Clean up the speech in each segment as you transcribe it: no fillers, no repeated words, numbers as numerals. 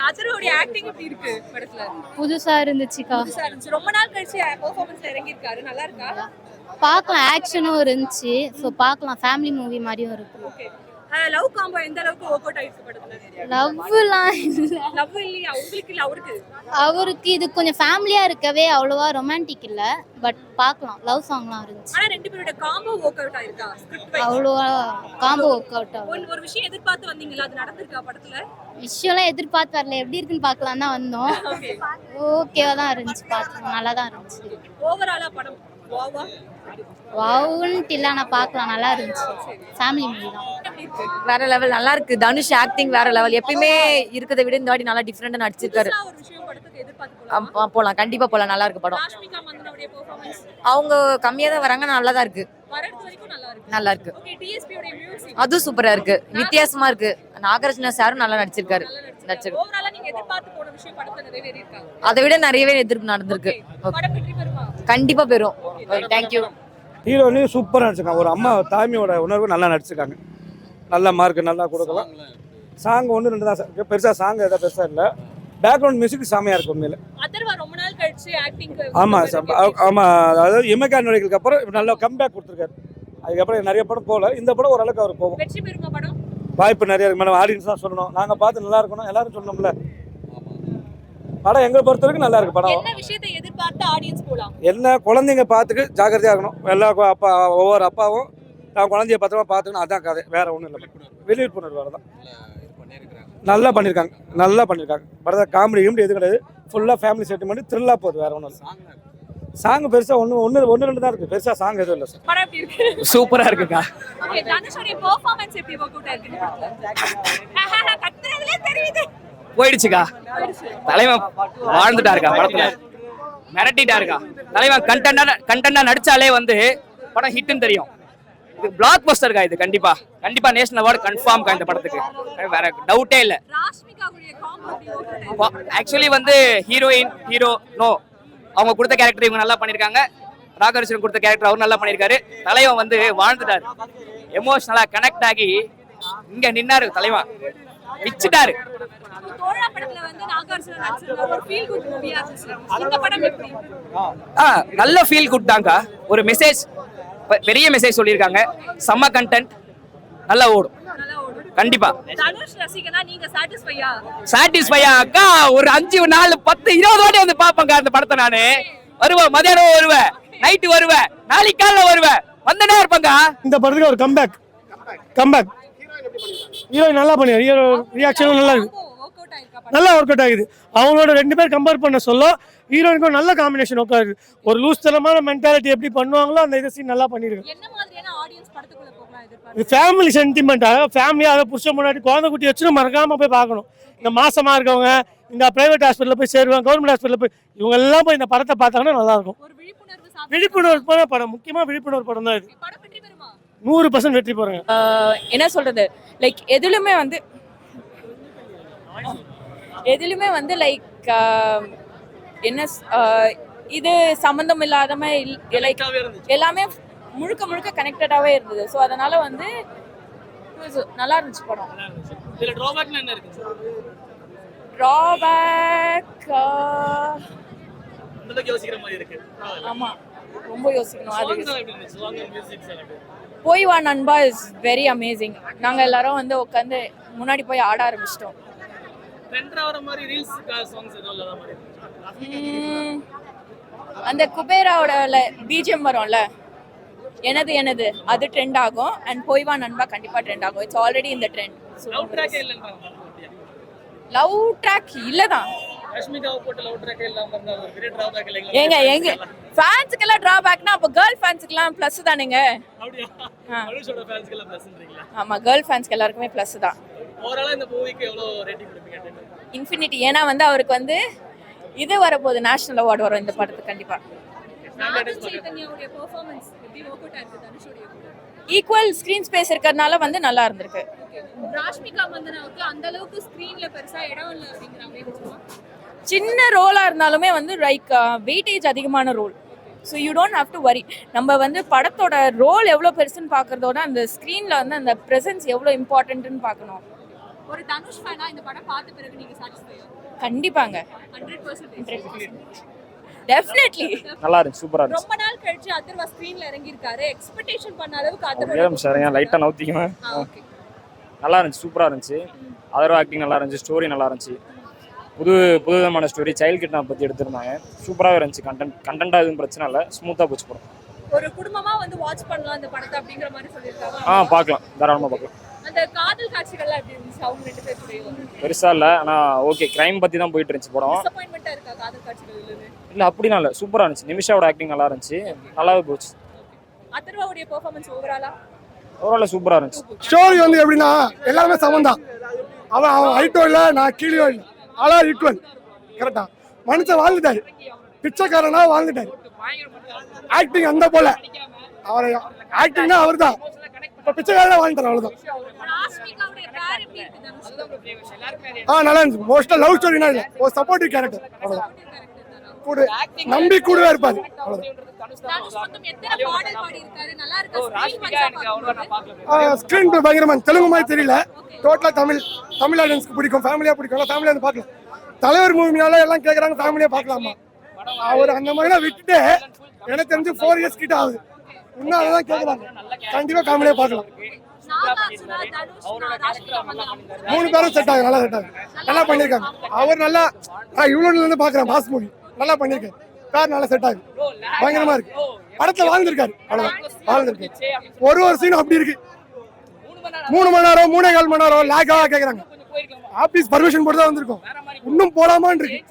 அதரோட acting எப்படி இருக்கு படத்துல? புதுசா இருந்துச்சுக்கா. புதுசா இருந்துச்சு. ரொம்ப நாள் கழிச்சு பெர்ஃபார்மன்ஸ்ல இறங்கி இருக்காரு. நல்லா இருக்கா? பார்க்கலாம், ஆக்ஷனும் இருந்துச்சு. ஸோ பார்க்கலாம், ஃபேமிலி மூவி மாதிரியும் இருக்கு. ஓகே. லவ் காம்போ எந்த அளவுக்கு ஒர்க் அவுட் ஆயிருக்கு படத்துல? லவ்லாம் இல்லை. லவ் இல்லையா உங்களுக்கு? இல்ல அவருக்கு? அவருக்கு இது கொஞ்சம் ஃபேமிலியா இருக்கவே அவ்வளோவா ரொமான்டிக் இல்லை. பட் பார்க்கலாம், லவ் சாங்லாம் இருந்துச்சு. ஆனா ரெண்டு பேரோட காம்போ ஒர்க் அவுட் ஆயிருக்கா? ஸ்கிரிப்ட் வைஸ் அவ்வளோவா காம்போ ஒர்க் அவுட் ஆகும். ஒரு விஷயம் எதிர்பார்த்து வந்தீங்களா? அது நடந்திருக்கா படத்துல? விஷயம்லாம் எதிர்பார்த்து வரல, எப்படி இருக்குன்னு பார்க்கலாம் தான் வந்தோம். ஓகேவா தான் இருந்துச்சு, பார்த்தோம், நல்லா தான் இருந்துச்சு. ஓவராலா படம் வாவா? வாவுன்ட்டு இல்லை, ஆனால் பார்க்கலாம், நல்லா இருந்துச்சு. ஃபேமிலி மூவி தான். வேற லெவல், நல்லா இருக்கு. தனுஷ் ஆக்டிங் வேற லெவல். எப்பயுமே இருக்கிறத விட இந்த வாட்டி நல்லா டிஃப்ரெண்டா நடிச்சிருக்காரு. ஒரு விஷயம் படத்துக்கு எதிர்பார்த்து போலாம். போலாம், கண்டிப்பா போலாம். நல்லா இருக்கு படம். ராஷ்மிகா மந்தனாவுடைய பெர்ஃபார்மன்ஸ் அவங்க கம்மியா தான் வராங்க, நல்லா தான் இருக்கு. வரது வரைக்கும் நல்லா இருக்கு. நல்லா இருக்கு. ஓகே. டிஎஸ்பி உடைய மியூசிக் அதுவும் சூப்பரா இருக்கு, வித்தியாசமா இருக்கு. நாகார்ஜுனா சாரும் நல்லா நடிச்சிருக்காரு. ஓவராலா நீங்க எதிர்பார்த்து போன விஷயம் படத்துல நிறைவேறி இருக்கா? அதை விட நிறையவே எதிர்ப்பு நடந்திருக்கு. படம் வெற்றி பெறுமா? கண்டிப்பா பெறும். தேங்க்யூ. ஹீரோனையும் சூப்பராக நடிச்சிருக்காங்க. ஒரு அம்மா தாய்மையோட உணர்வு நல்லா நடிச்சிருக்காங்க. நல்ல மார்க் நல்லா கொடுக்கலாம். சாங் ஒன்று ரெண்டு தான் பெருசாக, சாங் எதாவது பெருசாக இல்லை. பேக்ரவுண்ட் மியூசிக் செமையாக இருக்கும் உண்மையில. அதர்வா ரொம்ப நாள் கழிச்சு ஆக்டிங். ஆமாம், அதாவது இமேகா நடிகளுக்கு அப்புறம் நல்ல கம்பேக் கொடுத்துருக்காரு. அதுக்கப்புறம் நிறைய படம் போகல, இந்த படம் ஓரளவுக்கு அவர் போகும். வெற்றி பெறுமா படம்? வாய்ப்பு நிறைய இருக்கு மேடம். ஆடியன்ஸ் தான் சொல்லணும், நாங்கள் பார்த்து நல்லா இருக்கணும், எல்லாரும் சொல்லணும்ல. படம் எங்களை பொறுத்த வரைக்கும் நல்லா இருக்கு படம். என்ன விஷயத்தை எதிர்பார்த்து ஆடியன்ஸ் போலாம்? என்ன குழந்தைங்க பார்த்துட்டு ஜாக்கிரதையாக இருக்கணும். எல்லா அப்பா, ஒவ்வொரு அப்பாவும் தான் குழந்தைய பத்திரமா பார்த்துக்கணும். அதான் கதை, வேற ஒன்றும் இல்லை. வெளியிற்புணர்வு வேறு தான். நல்லா பண்ணியிருக்காங்க, நல்லா பண்ணியிருக்காங்க. படத்தை காமெடி கிமெடி எது கிடையாது. ஃபுல்லாக ஃபேமிலி செட்டில்மெண்ட் த்ரில்லாக போகுது, வேற ஒன்றும் இல்லை. சாங் பெருசாக ஒன்று ரெண்டு தான் இருக்குது, பெருசாக சாங் எதுவும் இல்லை சார். படம் எப்படி இருக்கு? சூப்பராக இருக்குக்கா. ஓகே. தனுஷோட பெர்ஃபார்மன்ஸ் எப்படி ஒர்க் அவுட் ஆயிருக்கு படத்துல? கத்துறதுல தெரியுது. போயிடுச்சுக்கா, தலைவன் வாழ்ந்துட்டாருக்கா. படத்துல மிரட்டிட்டாருக்கா தலைவன். கண்டென்ட்டா நடிச்சாலே வந்து படம் ஹிட்னு தெரியும். இது பிளாக் பஸ்டர்க்கா. இது கண்டிப்பா கண்டிப்பா நேஷனல் அவார்டு கன்ஃபார்ம்க்கா இந்த படத்துக்கு, வேற டவுட்டே இல்லை. ராஷ்மிகாவுடைய காம்போ எப்படி ஒர்க் அவுட் ஆயிருக்கு? ஆக்சுவலி வந்து ஹீரோயின் ஹீரோ நோ, அவங்க கொடுத்த கேரக்டர் இவங்க நல்லா பண்ணியிருக்காங்க. ராகர்ஷன் கொடுத்த கேரக்டர் அவர் நல்லா பண்ணியிருக்காரு. தலைவன் வந்து வாழ்ந்துட்டாரு, எமோஷனலா கனெக்ட் ஆகி இங்க நின்னாரு. தலைவன் பிச்சிட்டாரு. தோழா படத்துல வந்து நாகார்ஜுனா நடிச்சிருக்காரு. ஒரு ஃபீல் குட் மூவியா இருந்துச்சு. இந்த படம் எப்படி? நல்ல ஃபீல் குட் தான்க்கா. ஒரு மெசேஜ், பெரிய மெசேஜ் சொல்லியிருக்காங்க. செம்ம கண்டென்ட், நல்லா ஓடும் கண்டிப்பா. தனுஷ் ரசிகனா நீங்க சாட்டிஸ்ஃபையா அக்கா? ஒரு 5 4 10 20 வாட்டி வந்து பாப்பேங்க அந்த படத்தை. நானு வருவேன், மதியானம் வருவேன், நைட்டு வருவேன், நாளைக்கு காலைல வருவேன், வந்துட்டே இருப்பேங்க. இந்த படத்துக்கு ஒரு கம்பேக் ஹீரோயின் நல்லா பண்ணியாரு. ஹீரோ ரியாக்ஷனும் நல்லா இருக்கு, நல்லா ஒர்க் அவுட் ஆகுது. அவங்களோட ரெண்டு பேர் கம்பேர் பண்ண சொல்ல ஹீரோயினுக்கும் நல்ல காம்பினேஷன் ஒர்க் ஆகுது. ஒரு லூஸ் தரமான மென்டாலிட்டி எப்படி பண்ணுவாங்களோ அந்த இதை சீன் நல்லா பண்ணிருக்கு. என்ன மாதிரியான ஆடியன்ஸ் படத்துக்குள்ள போகலாம் எதிர்பார்க்கறீங்க? இது ஃபேமிலி சென்டிமெண்ட்டாக ஃபேமிலியாக புருஷன் முன்னாடி குழந்தை குட்டி வச்சுன்னு மறக்காம போய் பார்க்கணும். இந்த மாசமா இருக்கவங்க, இந்த பிரைவேட் ஹாஸ்பிட்டலில் போய் சேருவாங்க, கவர்மெண்ட் ஹாஸ்பிட்டலில் போய் இவங்க எல்லாம் போய் இந்த படத்தை பார்த்தாங்கன்னா நல்லா இருக்கும். விழிப்புணர்வு படம், முக்கியமாக விழிப்புணர்வு படம் தான் இது. 100% வெற்றி போறாங்க. என்ன சொல்றது, லைக் எதுலுமே வந்து லைக் என்ன இது சம்பந்தம் இல்லாதம லைக் எல்லாமே முழுக்க முழுக்க கனெக்டடாவே இருந்தது. ஸோ அதனால வந்து நல்லா இருந்துச்சு படம். டிராபேக் ஆமா, ரொம்ப யோசிக்கணும். அது போய் வா நண்பா இஸ் வெரி அமேசிங். நாங்கள் எல்லாரும் வந்து உட்காந்து முன்னாடி போய் ஆட ஆரம்பிச்சிட்டோம். அந்த குபேராவோட பிஜிஎம் வரும்ல, எனது எனது, அது ட்ரெண்ட் ஆகும். அண்ட் போய் வா நண்பா கண்டிப்பா ட்ரெண்ட் ஆகும். இட்ஸ் ஆல்ரெடி இந்த ட்ரெண்ட். லவ் ட்ராக் இல்லதான் ஏங்க, எங்க ஃபேன்ஸ்க்கெல்லாம் டிராபேக்னா அப்போ கேர்ள் ஃபேன்ஸ்க்கெல்லாம் ப்ளஸ் தானுங்க. ஆமா, கேர்ள் ஃபேன்ஸ்க்கு எல்லாருக்குமே ப்ளஸ் தான். இன்ஃபினிட்டி. ஏன்னா வந்து அவருக்கு வந்து இது வரப்போகுது, நேஷனல் அவார்டு வரும் இந்த படத்துக்கு கண்டிப்பா. ஈக்குவல் ஸ்கிரீன் ஸ்பேஸ் இருக்கிறதுனால வந்து நல்லா இருந்திருக்கு. ராஷ்மிகா மந்தனாவுக்கு அந்த அளவுக்கு ஸ்கிரீன்ல பெருசா இடம் இல்ல அப்படிங்கறாங்க. சின்ன ரோலா இருந்தாலுமே வந்து லைக் வெயிட்டேஜ் அதிகமான role. So you don't have to worry. நம்ம வந்து படத்தோட ரோல் எவ்வளோ பெருசுன்னு பார்க்கறதோட அந்த ஸ்க்ரீனில் வந்து அந்த ப்ரெசன்ஸ் எவ்வளோ இம்பார்ட்டன்ட்னு பார்க்கணும். ஒரு தனுஷ் ஃபேனா இந்த படம் பார்த்த பிறகு நீங்க சாட்டிஸ்ஃபையா? கண்டிப்பாங்க 100%. டெஃபினெட்லி நல்லா இருந்துச்சு, சூப்பரா இருந்துச்சு. ரொம்ப நாள் கழிச்சு அதர்வா ஸ்கிரீன்ல இறங்கி இருக்காரு. எக்ஸ்பெக்டேஷன் பண்ண அளவுக்கு ஒரே அதர்வா நிமிஷம் இருங்க, லைட்டா நவுத்திக்குமா. ஓகே. நல்லா இருந்துச்சு, சூப்பரா இருந்துச்சு. அதர் ஆக்டிங் நல்லா இருந்துச்சு, ஸ்டோரி நல்லா இருந்துச்சு. புது விதமான ஸ்டோரி, சைல்ட் கிட்னாப் பத்தி எடுத்திருந்தாங்க. சூப்பராகவே இருந்துச்சு. கண்டென்ட்டாக எதுவும் பிரச்சனை இல்லை, ஸ்மூத்தாக போச்சு படம். ஒரு குடும்பமா வந்து வாட்ச் பண்ணலாம் இந்த படத்தை அப்படிங்கிற மாதிரி சொல்லியிருக்காங்க. பார்க்கலாம், தாராளமாக பார்க்கலாம். அந்த காதல் காட்சிகள்லாம் எப்படி இருந்துச்சு அவங்க ரெண்டு பேருக்குள்ளேயும்? பெருசாக இல்லை, ஆனால் ஓகே, கிரைம் பற்றி தான் போயிட்டு இருந்துச்சு படம். டிசப்பாயின்மெண்டா இருக்கா காதல் காட்சிகள் இல்லவே? இல்லை அப்படிலாம் இல்லை, சூப்பராக இருந்துச்சு. நிமிஷாவோட ஆக்டிங் நல்லா இருந்துச்சு, நல்லாவே போச்சு. அதர்வாவுடைய பெர்ஃபார்மன்ஸ் ஓவராலா? ஓவரால் சூப்பராக இருந்துச்சு. ஸ்டோரி வந்து எப்படின்னா எல்லாருமே சமந்தான். அவன் ஹைட்டோ இல்லை, நான் கீழே இல்லை, ஆளா ஈக்குவல். கரெக்டா மனுஷன் வாழ்ந்துட்டாரு, பிச்சைக்காரனா வாழ்ந்துட்டாரு. ஆக்டிங் அந்த போல அவர் ஆக்டிங்னா அவர் தான். இப்போ பிச்சைக்காரனா வாழ்ந்துட்டார், அவ்வளோதான். ராஷ்மிகாவுடைய பேர் எப்படி இருக்கு தனுஷ்? நல்லா இருந்துச்சு. மோஸ்டா லவ் ஸ்டோரினா இல்லை, ஒரு சப்போர்ட்டிவ் கேரக்டர், அவ்வளோதான். கூட நம்பி கூடவே இருப்பாரு, அவ்வளோதான். தனுஷ் மொத்தம் எத்தனை பாடல் பாடி இருக்காரு? நல்லா இருக்கா? ஸ்கிரீன் பிளே பயங்கரமா தெலுங்கு மாதிரி தெரியல, டோட்டலா தமிழ் ஆடியன்ஸ்க்கு பிடிக்கும், ஃபேமிலியா பிடிக்கும், ஃபேமிலியா வந்து பார்க்கலாம். தலைவர் மூவினால எல்லாம் கேட்குறாங்க, ஃபேமிலியா பார்க்கலாமா. அவர் அந்த மாதிரிலாம் விட்டுட்டு எனக்கு தெரிஞ்சு 4 years கிட்ட ஆகுது, இன்னும் அதான் கேட்குறாங்க. கண்டிப்பா ஃபேமிலியா பார்க்கலாம். நாகார்ஜுனா, தனுஷ், ராஷ்மிகா மங்கலம் 3 பேரும் செட் ஆகும், நல்லா செட் ஆகும், நல்லா பண்ணியிருக்காங்க. அவர் நல்லா இவ்வளோ இருந்து பார்க்குறேன், பாஸ் மூவி நல்லா பண்ணியிருக்காரு. பேர் நல்லா செட் ஆகுது, பயங்கரமா இருக்கு. படத்துல வாழ்ந்துருக்காரு, அவ்வளவுதான், வாழ்ந்துருக்கு. ஒரு சீன் அப்படி இருக்கு. 3 மணி நேரம் 3.25 மணி நேரம் லேக்காக கேட்குறாங்க. ஆபீஸ் பர்மிஷன் போட்டு தான் வந்திருக்கோம், இன்னும் போலாமான்னு இருக்கு.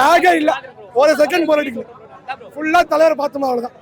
லேகே இல்லை, ஒரு செகண்ட் போராட்டிக்கல. ஃபுல்லா தலைவரை பார்த்தோமா, அவ்வளவுதான்.